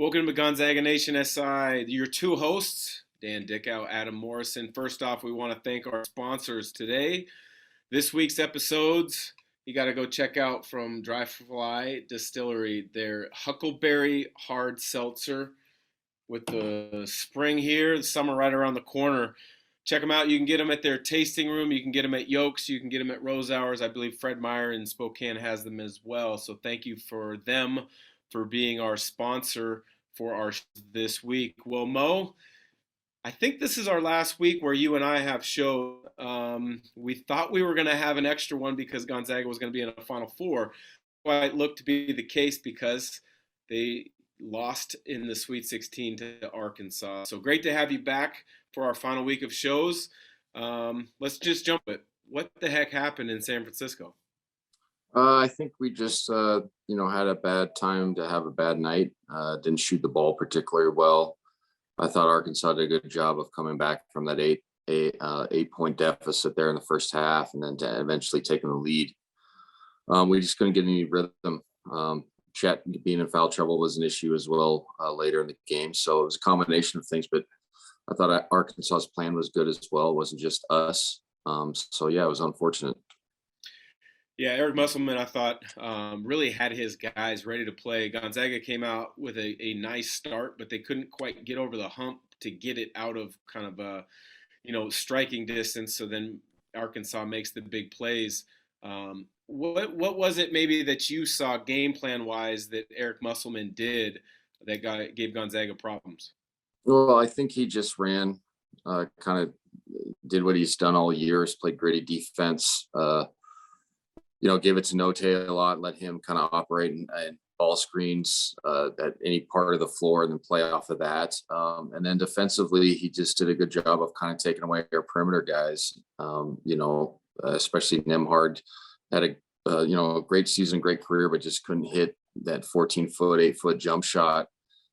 Welcome to Gonzaga Nation SI. Your two hosts, Dan Dickau, Adam Morrison. First off, we want to thank our sponsors today. This week's episodes, you got to go check out from Dry Fly Distillery, their Huckleberry Hard Seltzer with the spring here, the summer right around the corner. Check them out. You can get them at their tasting room. You can get them at Yolks. You can get them at Rose Hours. I believe Fred Meyer in Spokane has them as well. So thank you for them for being our sponsor for our this week. Well, Mo, I think this is our last week where you and I have show. We thought we were going to have an extra one because Gonzaga was going to be in a Final Four. Quite looked to be the case because they lost in the Sweet 16 to Arkansas. So great to have you back for our final week of shows. Let's just jump it. What the heck happened in San Francisco? I think we just, had a bad time to have a bad night. Didn't shoot the ball particularly well. I thought Arkansas did a good job of coming back from that eight-point deficit there in the first half, and then to eventually taking the lead. We just couldn't get any rhythm. Chet being in foul trouble was an issue as well later in the game. So it was a combination of things, but I thought Arkansas's plan was good as well. It wasn't just us. It was unfortunate. Yeah, Eric Musselman, I thought, really had his guys ready to play. Gonzaga came out with a nice start, but they couldn't quite get over the hump to get it out of kind of striking distance. So then Arkansas makes the big plays. What was it maybe that you saw game plan wise that Eric Musselman did that gave Gonzaga problems? Well, I think he just ran, kind of did what he's done all year, has played gritty defense. Give it to Note a lot, let him kind of operate and ball screens at any part of the floor and then play off of that. And then defensively, he just did a good job of kind of taking away our perimeter guys. Especially Nembhard had a great season, great career, but just couldn't hit that 14-foot, 8-foot jump shot.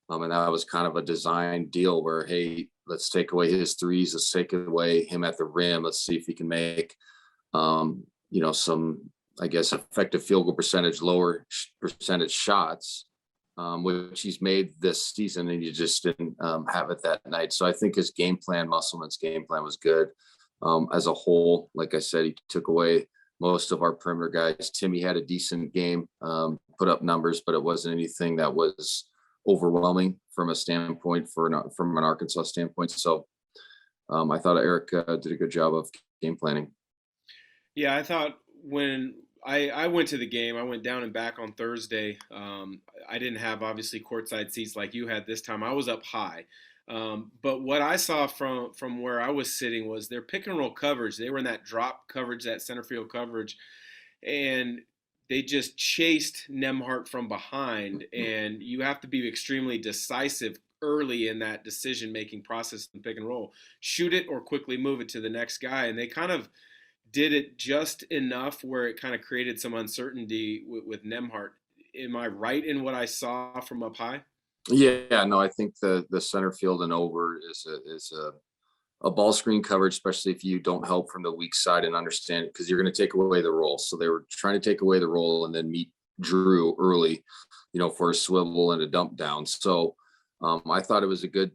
And that was kind of a design deal where, hey, let's take away his threes. Let's take away him at the rim. Let's see if he can make, some, I guess, effective field goal percentage, lower percentage shots, which he's made this season, and he just didn't have it that night. So I think his game plan, Musselman's game plan, was good. As a whole, like I said, he took away most of our perimeter guys. Timmy had a decent game, put up numbers, but it wasn't anything that was overwhelming from a standpoint from an Arkansas standpoint. So I thought Eric did a good job of game planning. Yeah, I thought when I went to the game, I went down and back on Thursday. I didn't have obviously courtside seats like you had this time. I was up high. But what I saw from where I was sitting was their pick and roll coverage. They were in that drop coverage, that center field coverage, and they just chased Nembhard from behind. And you have to be extremely decisive early in that decision-making process in pick and roll. Shoot it or quickly move it to the next guy. And they kind of did it just enough where it kind of created some uncertainty with Nembhard. Am I right in what I saw from up high? Yeah, no, I think the center field and over is a ball screen coverage, especially if you don't help from the weak side and understand it, because you're going to take away the roll. So they were trying to take away the roll and then meet Drew early, for a swivel and a dump down. So I thought it was a good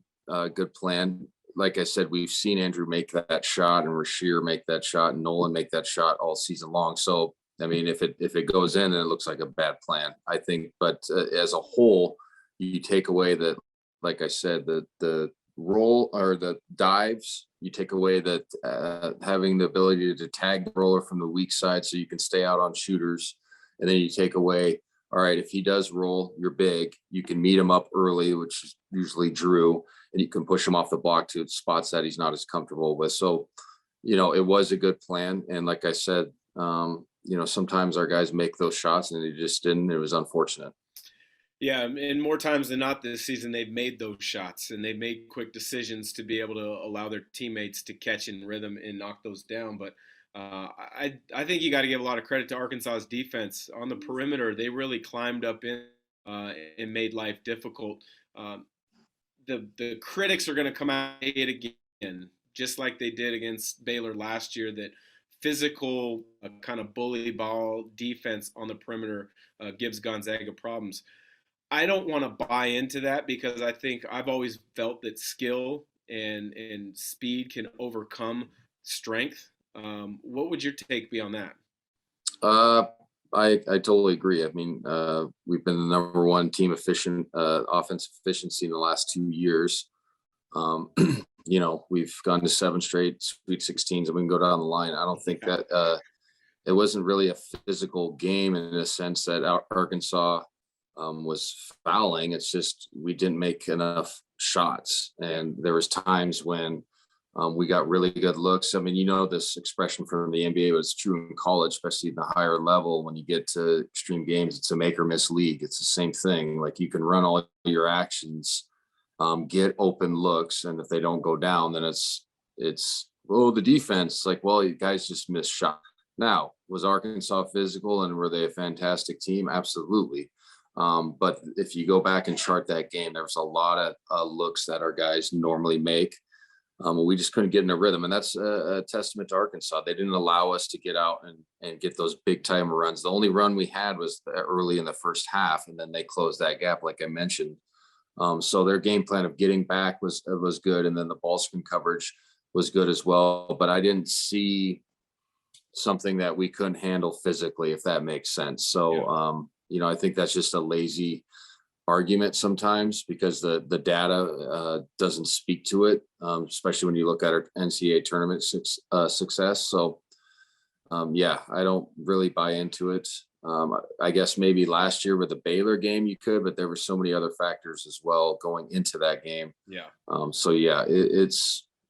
plan. Like I said, we've seen Andrew make that shot and Rasheer make that shot and Nolan make that shot all season long. So, I mean, if it goes in, then it looks like a bad plan, I think. But as a whole, you take away the, like I said, the roll or the dives, you take away that having the ability to tag the roller from the weak side so you can stay out on shooters. And then you take away, all right, if he does roll, you're big, you can meet him up early, which is usually Drew, and you can push him off the block to spots that he's not as comfortable with. So, it was a good plan. And like I said, sometimes our guys make those shots and they just didn't. It was unfortunate. Yeah, and more times than not this season, they've made those shots and they've made quick decisions to be able to allow their teammates to catch in rhythm and knock those down. But I think you got to give a lot of credit to Arkansas's defense on the perimeter. They really climbed up in and made life difficult. The critics are going to come out it again, just like they did against Baylor last year. That physical kind of bully ball defense on the perimeter gives Gonzaga problems. I don't want to buy into that because I think I've always felt that skill and speed can overcome strength. What would your take be on that? Uh, I totally agree. I mean, we've been the number one team offensive efficiency in the last 2 years. Um, we've gone to 7 straight Sweet 16s, and we can go down the line. I don't think that it wasn't really a physical game in the sense that Arkansas was fouling. It's just we didn't make enough shots, and there was times when we got really good looks. I mean, this expression from the NBA was true in college, especially at the higher level. When you get to extreme games, it's a make or miss league. It's the same thing. Like, you can run all your actions, get open looks, and if they don't go down, then it's the defense. Like, well, you guys just missed shot. Now, was Arkansas physical and were they a fantastic team? Absolutely. But if you go back and chart that game, there was a lot of looks that our guys normally make. We just couldn't get in a rhythm, and that's a testament to Arkansas. They didn't allow us to get out and get those big time runs. The only run we had was early in the first half, and then they closed that gap, like I mentioned. So their game plan of getting back was good, and then the ball screen coverage was good as well. But I didn't see something that we couldn't handle physically, if that makes sense. So I think that's just a lazy argument sometimes because the data doesn't speak to it, especially when you look at our NCAA tournament success. So I don't really buy into it. I guess maybe last year with the Baylor game you could, but there were so many other factors as well going into that game.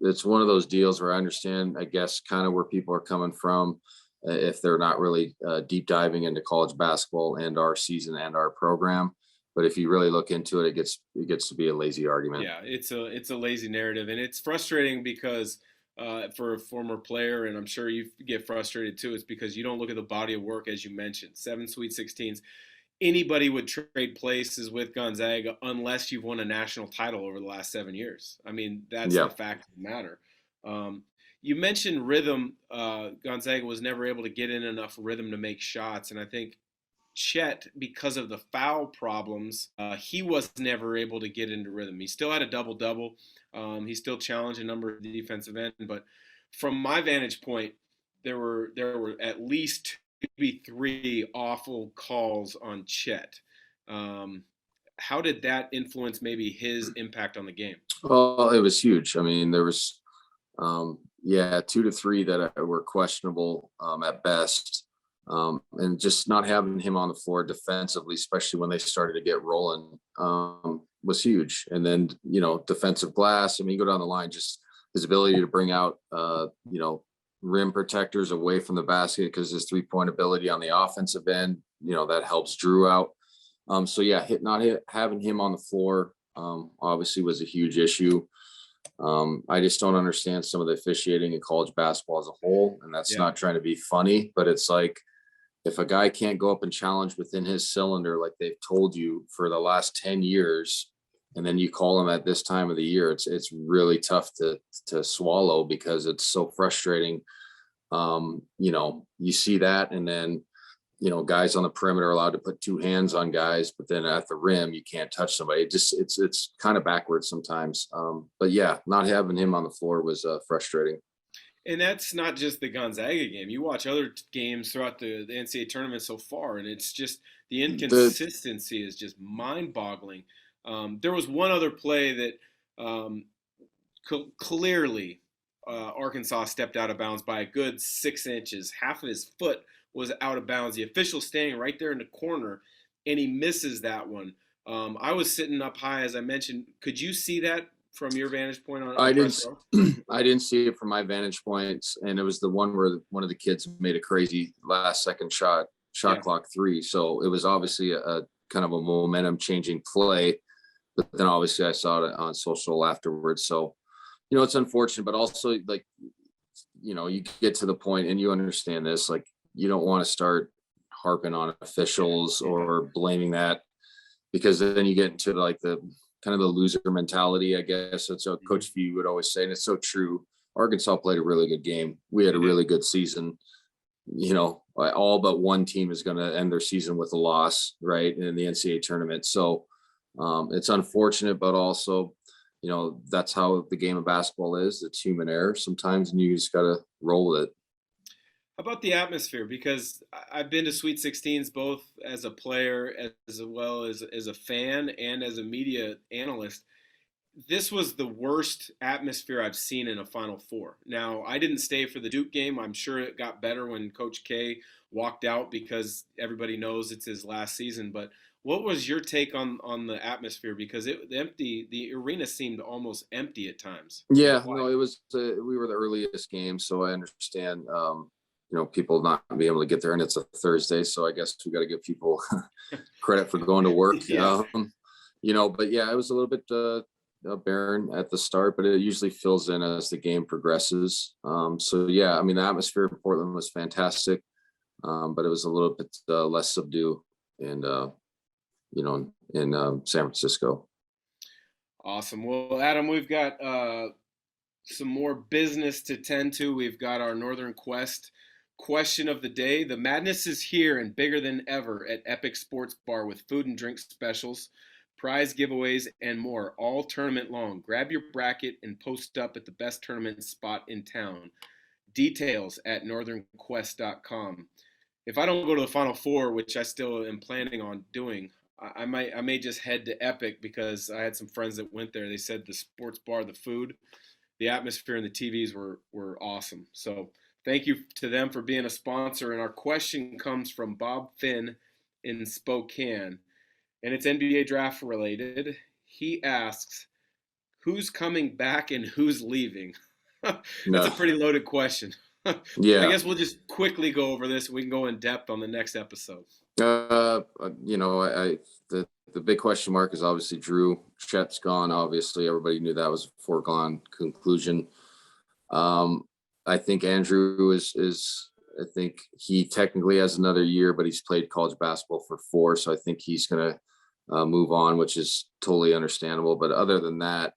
It's one of those deals where I understand, I guess, kind of where people are coming from if they're not really deep diving into college basketball and our season and our program. But if you really look into it, it gets to be a lazy argument. Yeah, it's a lazy narrative, and it's frustrating because for a former player, and I'm sure you get frustrated too. It's because you don't look at the body of work, as you mentioned. 7 Sweet 16s. Anybody would trade places with Gonzaga unless you've won a national title over the last 7 years. I mean, that's the fact of the matter. You mentioned rhythm. Gonzaga was never able to get in enough rhythm to make shots, and I think Chet, because of the foul problems, he was never able to get into rhythm. He still had a double-double. He still challenged a number of defensive end, but from my vantage point, there were at least maybe 3 awful calls on Chet. How did that influence maybe his impact on the game? Well, it was huge. I mean, there was 2 to 3 that were questionable at best. And just not having him on the floor defensively, especially when they started to get rolling, was huge. And then, defensive glass, I mean, you go down the line, just his ability to bring out, rim protectors away from the basket because his 3-point ability on the offensive end, that helps Drew out. Having him on the floor, obviously was a huge issue. I just don't understand some of the officiating in college basketball as a whole. And that's not trying to be funny, but it's like, if a guy can't go up and challenge within his cylinder, like they've told you for the last 10 years, and then you call him at this time of the year, it's really tough to swallow because it's so frustrating. You see that, and then, guys on the perimeter are allowed to put 2 hands on guys, but then at the rim, you can't touch somebody. It's kind of backwards sometimes. But not having him on the floor was frustrating. And that's not just the Gonzaga game. You watch other games throughout the NCAA tournament so far, and it's just the inconsistency is just mind-boggling. There was one other play that clearly Arkansas stepped out of bounds by a good 6 inches. Half of his foot was out of bounds. The official standing right there in the corner, and he misses that one. I was sitting up high, as I mentioned. Could you see that from your vantage point on I didn't see it from my vantage points, and it was the one where one of the kids made a crazy last second shot clock 3. So it was obviously a kind of a momentum changing play, but then obviously I saw it on social afterwards. So, it's unfortunate, but also, like, you get to the point and you understand this, like, you don't want to start harping on officials or blaming that, because then you get into like the kind of the loser mentality, I guess. That's what Coach V would always say, and it's so true. Arkansas played a really good game. We had a really good season. All but one team is going to end their season with a loss, right, in the NCAA tournament. So It's unfortunate, but also, that's how the game of basketball is. It's human error sometimes, and you just got to roll with it. How about the atmosphere? Because I've been to Sweet 16s both as a player as well as a fan and as a media analyst. This was the worst atmosphere I've seen in a Final Four. Now, I didn't stay for the Duke game. I'm sure it got better when Coach K walked out because everybody knows it's his last season. But what was your take on the atmosphere? Because the arena seemed almost empty at times and Yeah, no, quiet. it was. We were the earliest game, so I understand. People not being able to get there, and it's a Thursday, so I guess we got to give people credit for going to work. Yeah. But yeah, it was a little bit barren at the start, but it usually fills in as the game progresses. So yeah, I mean, the atmosphere in Portland was fantastic, but it was a little bit less subdued, and in San Francisco. Awesome. Well, Adam, we've got some more business to tend to. We've got our Northern Quest question of the day. The madness is here and bigger than ever at Epic Sports Bar with food and drink specials, prize giveaways, and more all tournament long. Grab your bracket and post up at the best tournament spot in town. Details at northernquest.com. If I don't go to the Final Four, which I still am planning on doing, I may just head to Epic because I had some friends that went there. They said the sports bar, the food, the atmosphere, and the TVs were awesome. So thank you to them for being a sponsor. And our question comes from Bob Finn in Spokane, and it's NBA draft related. He asks, "Who's coming back and who's leaving?" That's a No, pretty loaded question. I yeah. guess we'll just quickly go over this. We can go in depth on the next episode. The big question mark is obviously Drew. Chet's gone. Obviously, everybody knew that was a foregone conclusion. I think Andrew is. I think he technically has another year, but he's played college basketball for 4, so I think he's gonna move on, which is totally understandable. But other than that,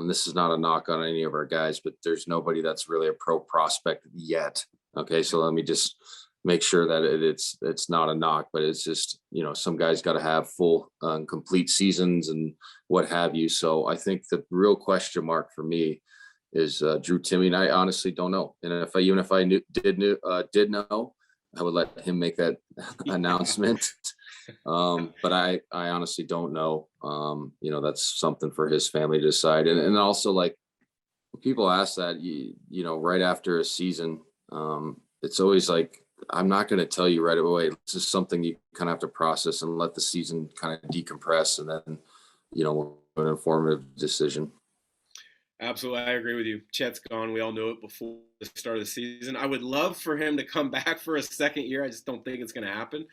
this is not a knock on any of our guys, but there's nobody that's really a pro prospect yet. Okay, so let me just make sure that it's not a knock, but it's just some guys got to have full complete seasons and what have you. So I think the real question mark for me is Drew Timmy, and I honestly don't know. And even if I did know, I would let him make that announcement. But I honestly don't know. That's something for his family to decide. And also, like, people ask that, right after a season, it's always like, I'm not going to tell you right away. This is something you kind of have to process and let the season kind of decompress, and then, an informative decision. Absolutely, I agree with you. Chet's gone. We all knew it before the start of the season. I would love for him to come back for a second year. I just don't think it's going to happen.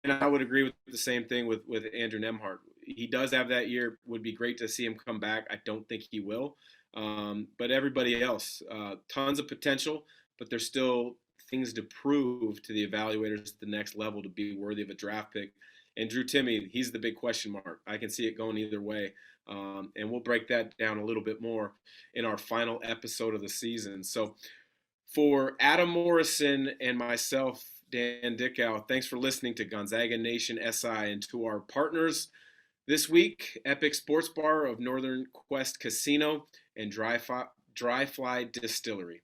And I would agree with the same thing with Andrew Nemhart. He does have that year. Would be great to see him come back. I don't think he will. But everybody else, tons of potential, but there's still things to prove to the evaluators at the next level to be worthy of a draft pick. And Drew Timmy, he's the big question mark. I can see it going either way. And we'll break that down a little bit more in our final episode of the season. So for Adam Morrison and myself, Dan Dickau, thanks for listening to Gonzaga Nation SI, and to our partners this week, Epic Sports Bar of Northern Quest Casino and Dry Fly Distillery.